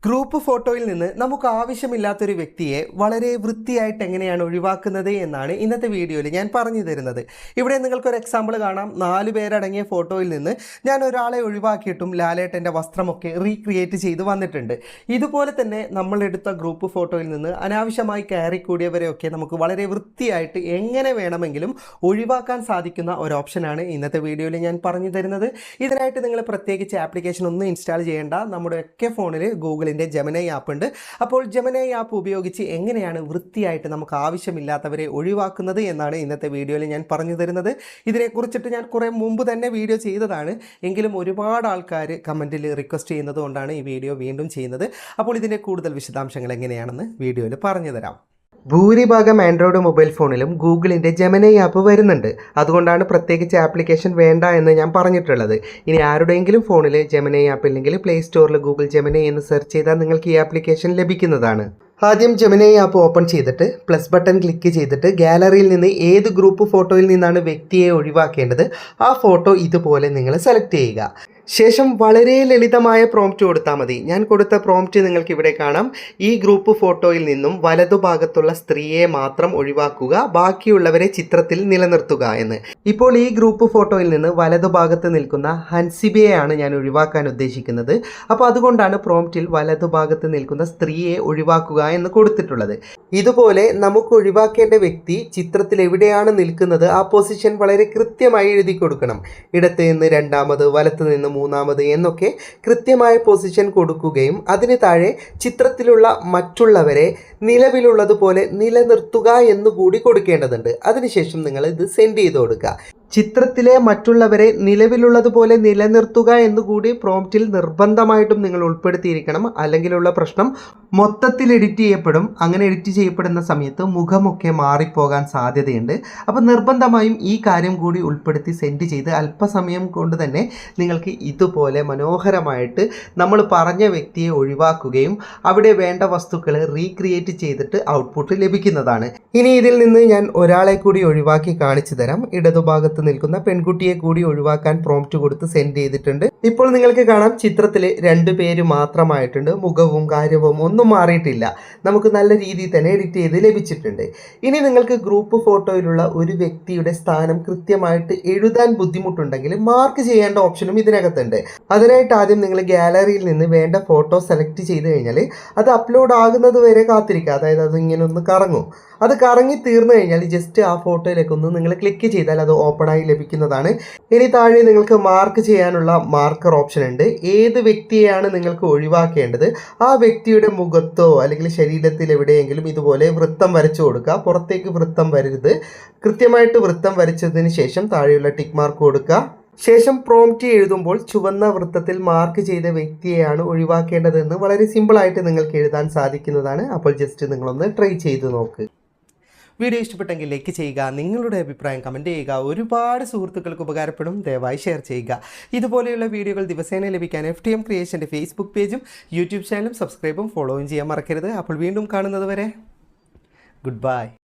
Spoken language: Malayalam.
ഗ്രൂപ്പ് ഫോട്ടോയിൽ നിന്ന് നമുക്ക് ആവശ്യമില്ലാത്തൊരു വ്യക്തിയെ വളരെ വൃത്തിയായിട്ട് എങ്ങനെയാണ് ഒഴിവാക്കുന്നത് എന്നാണ് ഇന്നത്തെ വീഡിയോയിൽ ഞാൻ പറഞ്ഞു തരുന്നത്. ഇവിടെ നിങ്ങൾക്കൊരു എക്സാമ്പിൾ കാണാം. 4 പേരടങ്ങിയ ഫോട്ടോയിൽ നിന്ന് ഞാൻ ഒരാളെ ഒഴിവാക്കിയിട്ടും ലാലേട്ടൻ്റെ വസ്ത്രമൊക്കെ റീക്രിയേറ്റ് ചെയ്ത് വന്നിട്ടുണ്ട്. ഇതുപോലെ തന്നെ നമ്മളെടുത്ത ഗ്രൂപ്പ് ഫോട്ടോയിൽ നിന്ന് അനാവശ്യമായി കയറി കൂടിയവരെയൊക്കെ നമുക്ക് വളരെ വൃത്തിയായിട്ട് എങ്ങനെ വേണമെങ്കിലും ഒഴിവാക്കാൻ സാധിക്കുന്ന ഒരു ഓപ്ഷനാണ് ഇന്നത്തെ വീഡിയോയിൽ ഞാൻ പറഞ്ഞു തരുന്നത്. ഇതിനായിട്ട് നിങ്ങൾ പ്രത്യേകിച്ച് ആപ്ലിക്കേഷൻ ഒന്നും ഇൻസ്റ്റാൾ ചെയ്യേണ്ട. നമ്മുടെ ഒക്കെ ഫോണിൽ ഗൂഗിളിൻ്റെ ജെമിനി ആപ്പ് ഉണ്ട്. അപ്പോൾ ജെമിനി ആപ്പ് ഉപയോഗിച്ച് എങ്ങനെയാണ് വൃത്തിയായിട്ട് നമുക്ക് ആവശ്യമില്ലാത്തവരെ ഒഴിവാക്കുന്നത് എന്നാണ് ഇന്നത്തെ വീഡിയോയിൽ ഞാൻ പറഞ്ഞു തരുന്നത്. ഇതിനെക്കുറിച്ചിട്ട് ഞാൻ കുറേ മുമ്പ് തന്നെ വീഡിയോ ചെയ്തതാണ്. എങ്കിലും ഒരുപാട് ആൾക്കാർ കമൻറ്റിൽ റിക്വസ്റ്റ് ചെയ്യുന്നത് കൊണ്ടാണ് ഈ വീഡിയോ വീണ്ടും ചെയ്യുന്നത്. അപ്പോൾ ഇതിൻ്റെ കൂടുതൽ വിശദാംശങ്ങൾ എങ്ങനെയാണെന്ന് വീഡിയോയിൽ പറഞ്ഞു തരാം. ഭൂരിഭാഗം ആൻഡ്രോയിഡ് മൊബൈൽ ഫോണിലും ഗൂഗിളിൻ്റെ ജെമിനി ആപ്പ് വരുന്നുണ്ട്. അതുകൊണ്ടാണ് പ്രത്യേകിച്ച് ആപ്ലിക്കേഷൻ വേണ്ട എന്ന് ഞാൻ പറഞ്ഞിട്ടുള്ളത്. ഇനി ആരുടെയെങ്കിലും ഫോണിൽ ജെമിനി ആപ്പ് ഇല്ലെങ്കിൽ പ്ലേ സ്റ്റോറിൽ ഗൂഗിൾ ജെമിനി എന്ന് സെർച്ച് ചെയ്താൽ നിങ്ങൾക്ക് ഈ ആപ്ലിക്കേഷൻ ലഭിക്കുന്നതാണ്. ആദ്യം ജെമിനി ആപ്പ് ഓപ്പൺ ചെയ്തിട്ട് പ്ലസ് ബട്ടൺ ക്ലിക്ക് ചെയ്തിട്ട് ഗാലറിയിൽ നിന്ന് ഏത് ഗ്രൂപ്പ് ഫോട്ടോയിൽ നിന്നാണ് വ്യക്തിയെ ഒഴിവാക്കേണ്ടത് ആ ഫോട്ടോ ഇതുപോലെ നിങ്ങൾ സെലക്ട് ചെയ്യുക. ശേഷം വളരെ ലളിതമായ പ്രോംപ്റ്റ് കൊടുത്താൽ മതി. ഞാൻ കൊടുത്ത പ്രോംപ്റ്റ് നിങ്ങൾക്ക് ഇവിടെ കാണാം. ഈ ഗ്രൂപ്പ് ഫോട്ടോയിൽ നിന്നും വലതുഭാഗത്തുള്ള സ്ത്രീയെ മാത്രം ഒഴിവാക്കുക, ബാക്കിയുള്ളവരെ ചിത്രത്തിൽ നിലനിർത്തുക എന്ന്. ഇപ്പോൾ ഈ ഗ്രൂപ്പ് ഫോട്ടോയിൽ നിന്ന് വലതുഭാഗത്ത് നിൽക്കുന്ന ഹൻസിബയെയാണ് ഞാൻ ഒഴിവാക്കാൻ ഉദ്ദേശിക്കുന്നത്. അപ്പോൾ അതുകൊണ്ടാണ് പ്രോംപ്റ്റിൽ വലതുഭാഗത്ത് നിൽക്കുന്ന സ്ത്രീയെ ഒഴിവാക്കുക എന്ന് കൊടുത്തിട്ടുള്ളത്. ഇതുപോലെ നമുക്ക് ഒഴിവാക്കേണ്ട വ്യക്തി ചിത്രത്തിൽ എവിടെയാണ് നിൽക്കുന്നത് ആ പൊസിഷൻ വളരെ കൃത്യമായി എഴുതി കൊടുക്കണം. ഇടത്ത് നിന്ന് രണ്ടാമത്, വലത്ത് നിന്ന് മൂന്നാമത് എന്നൊക്കെ കൃത്യമായ പൊസിഷൻ കൊടുക്കുകയും അതിന് താഴെ ചിത്രത്തിലുള്ള മറ്റുള്ളവരെ നിലവിലുള്ളതുപോലെ നിലനിർത്തുക എന്നുകൂടി കൊടുക്കേണ്ടതുണ്ട്. അതിനുശേഷം നിങ്ങൾ ഇത് സെൻഡ് ചെയ്ത് കൊടുക്കുക. ചിത്രത്തിലെ മറ്റുള്ളവരെ നിലവിലുള്ളതുപോലെ നിലനിർത്തുക എന്നുകൂടി പ്രോംപ്റ്റിൽ നിർബന്ധമായിട്ടും നിങ്ങൾ ഉൾപ്പെടുത്തിയിരിക്കണം. അല്ലെങ്കിലുള്ള പ്രശ്നം മൊത്തത്തിൽ എഡിറ്റ് ചെയ്യപ്പെടും. അങ്ങനെ എഡിറ്റ് ചെയ്യപ്പെടുന്ന സമയത്ത് മുഖമൊക്കെ മാറിപ്പോകാൻ സാധ്യതയുണ്ട്. അപ്പോൾ നിർബന്ധമായും ഈ കാര്യം കൂടി ഉൾപ്പെടുത്തി സെൻഡ് ചെയ്ത് അല്പസമയം കൊണ്ട് തന്നെ നിങ്ങൾക്ക് ഇതുപോലെ മനോഹരമായിട്ട് നമ്മൾ പറഞ്ഞ വ്യക്തിയെ ഒഴിവാക്കുകയും അവിടെ വേണ്ട വസ്തുക്കൾ റീക്രിയേറ്റ് ചെയ്തിട്ട് ഔട്ട്പുട്ട് ലഭിക്കുന്നതാണ്. ഇനി ഇതിൽ നിന്ന് ഞാൻ ഒരാളെ കൂടി ഒഴിവാക്കി കാണിച്ചു തരാം. ഇടതുഭാഗത്ത് നിൽക്കുന്ന പെൺകുട്ടിയെ കൂടി ഒഴിവാക്കാൻ പ്രോംപ്റ്റ് കൊടുത്ത് സെൻഡ് ചെയ്തിട്ടുണ്ട്. ഇപ്പോൾ നിങ്ങൾക്ക് കാണാം ചിത്രത്തിൽ 2 പേര് മാത്രമായിട്ടുണ്ട്. മുഖവും കാര്യവും ഒന്നും മാറിയിട്ടില്ല. നമുക്ക് നല്ല രീതിയിൽ തന്നെ എഡിറ്റ് ചെയ്ത് ലഭിച്ചിട്ടുണ്ട്. ഇനി നിങ്ങൾക്ക് ഗ്രൂപ്പ് ഫോട്ടോയിലുള്ള ഒരു വ്യക്തിയുടെ സ്ഥാനം കൃത്യമായിട്ട് എഴുതാൻ ബുദ്ധിമുട്ടുണ്ടെങ്കിൽ മാർക്ക് ചെയ്യേണ്ട ഓപ്ഷനും ഇതിനകത്തുണ്ട്. അതിനായിട്ട് ആദ്യം നിങ്ങൾ ഗാലറിയിൽ നിന്ന് വേണ്ട ഫോട്ടോ സെലക്ട് ചെയ്ത് കഴിഞ്ഞാൽ അത് അപ്ലോഡ് ആകുന്നത് വരെ കാത്തിരിക്കുക. അതായത് അത് ഇങ്ങനെ ഒന്ന് കറങ്ങും. അത് കറങ്ങി തീർന്നു കഴിഞ്ഞാൽ ജസ്റ്റ് ആ ഫോട്ടോയിലേക്കൊന്ന് നിങ്ങൾ ക്ലിക്ക് ചെയ്താൽ അത് ഓപ്പണായി ലഭിക്കുന്നതാണ്. ഇനി താഴെ നിങ്ങൾക്ക് മാർക്ക് ചെയ്യാനുള്ള മാർക്കർ ഓപ്ഷൻ ഉണ്ട്. ഏത് വ്യക്തിയെയാണ് നിങ്ങൾക്ക് ഒഴിവാക്കേണ്ടത് ആ വ്യക്തിയുടെ മുഖത്തോ അല്ലെങ്കിൽ ശരീരത്തിൽ എവിടെയെങ്കിലും ഇതുപോലെ വൃത്തം വരച്ചു കൊടുക്കുക. പുറത്തേക്ക് വൃത്തം വരരുത്. കൃത്യമായിട്ട് വൃത്തം വരച്ചതിന് ശേഷം താഴെയുള്ള ടിക്ക് മാർക്ക് കൊടുക്കുക. ശേഷം പ്രോംപ്റ്റ് എഴുതുമ്പോൾ ചുവന്ന വൃത്തത്തിൽ മാർക്ക് ചെയ്ത വ്യക്തിയെയാണ് ഒഴിവാക്കേണ്ടതെന്ന് വളരെ സിമ്പിളായിട്ട് നിങ്ങൾക്ക് എഴുതാൻ സാധിക്കുന്നതാണ്. അപ്പോൾ ജസ്റ്റ് നിങ്ങളൊന്ന് ട്രൈ ചെയ്ത് നോക്ക്. വീഡിയോ ഇഷ്ടപ്പെട്ടെങ്കിൽ ലൈക്ക് ചെയ്യുക, നിങ്ങളുടെ അഭിപ്രായം കമൻറ്റ് ചെയ്യുക. ഒരുപാട് സുഹൃത്തുക്കൾക്ക് ഉപകാരപ്പെടും. ദയവായി ഷെയർ ചെയ്യുക. ഇതുപോലെയുള്ള വീഡിയോകൾ ദിവസേന ലഭിക്കാൻ FTM ക്രിയേഷൻ്റെ ഫേസ്ബുക്ക് പേജും യൂട്യൂബ് ചാനലും സബ്സ്ക്രൈബും ഫോളോയും ചെയ്യാൻ മറക്കരുത്. അപ്പോൾ വീണ്ടും കാണുന്നത് വരെ ഗുഡ് ബൈ.